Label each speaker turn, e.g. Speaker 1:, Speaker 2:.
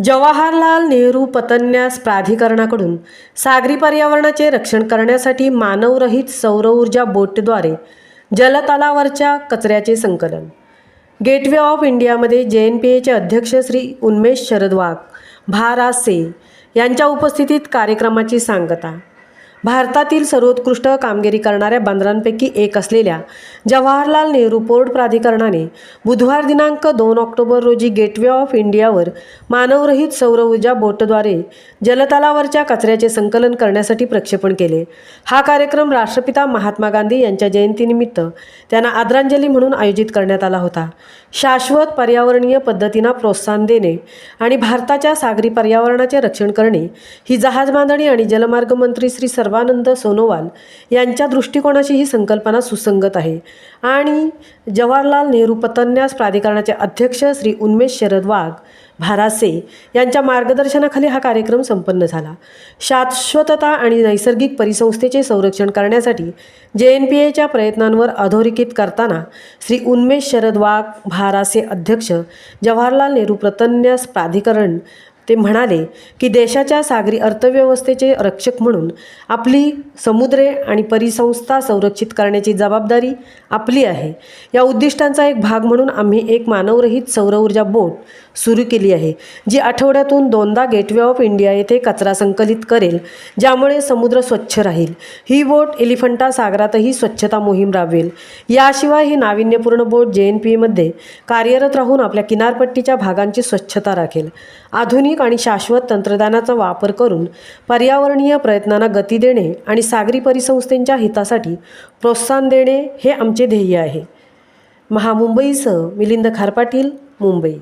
Speaker 1: जवाहरलाल नेहरू पतन्यास प्राधिकरणाकडून सागरी पर्यावरणाचे रक्षण करण्यासाठी मानवरहित सौर ऊर्जा बोटद्वारे जलतलावरच्या कचऱ्याचे संकलन. गेटवे ऑफ इंडियामध्ये JNPAचे अध्यक्ष श्री उन्मेष शरद वाघ भारासे यांच्या उपस्थितीत कार्यक्रमाची सांगता. भारतातील सर्वोत्कृष्ट कामगिरी करणाऱ्या बंदरांपैकी एक असलेल्या जवाहरलाल नेहरू पोर्ट प्राधिकरणाने बुधवार दिनांक 2 ऑक्टोबर रोजी गेटवे ऑफ इंडियावर मानवरहित सौर ऊर्जा बोटद्वारे जलतलावरच्या कचऱ्याचे संकलन करण्यासाठी प्रक्षेपण केले. हा कार्यक्रम राष्ट्रपिता महात्मा गांधी यांच्या जयंतीनिमित्त त्यांना आदरांजली म्हणून आयोजित करण्यात आला होता. शाश्वत पर्यावरणीय पद्धतींना प्रोत्साहन देणे आणि भारताच्या सागरी पर्यावरणाचे रक्षण करणे ही जहाज बांधणी आणि जलमार्ग मंत्री श्री सर्वानंद सोनोवाल यांच्या दृष्टिकोनाशी ही संकल्पना सुसंगत आहे आणि जवाहरलाल नेहरू पतन्यास प्राधिकरणाचे अध्यक्ष श्री उन्मेष शरद वाघ भारासे यांच्या मार्गदर्शनाखाली हा कार्यक्रम संपन्न झाला. शाश्वतता आणि नैसर्गिक परिसंस्थेचे संरक्षण करण्यासाठी JNPAच्या प्रयत्नांवर अधोरेखित करताना श्री उन्मेष शरद वाघ भारासे अध्यक्ष जवाहरलाल नेहरू पतन्यास प्राधिकरण ते म्हणाले की देशाच्या सागरी अर्थव्यवस्थेचे रक्षक म्हणून आपली समुद्रे आणि परिसंस्था संरक्षित करण्याची जबाबदारी आपली आहे. या उद्दिष्टांचा एक भाग म्हणून आम्ही एक मानवरहित सौर ऊर्जा बोट सुरू केली आहे जी आठवड्यातून 2दा गेटवे ऑफ इंडिया येथे कचरा संकलित करेल, ज्यामुळे समुद्र स्वच्छ राहील. ही बोट एलिफंटा सागरातही स्वच्छता मोहीम राबवेल. याशिवाय ही नाविन्यपूर्ण बोट JNPAमध्ये कार्यरत राहून आपल्या किनारपट्टीच्या भागांची स्वच्छता राखेल. आधुनिक आणि शाश्वत तंत्रज्ञानाचा वापर करून पर्यावरणीय प्रयत्नांना गती देणे आणि सागरी परिसंस्थेच्या हितासाठी प्रोत्साहन देणे हे आमचे ध्येय आहे. महामुंबईसह मिलिंद खारपाटील, मुंबई.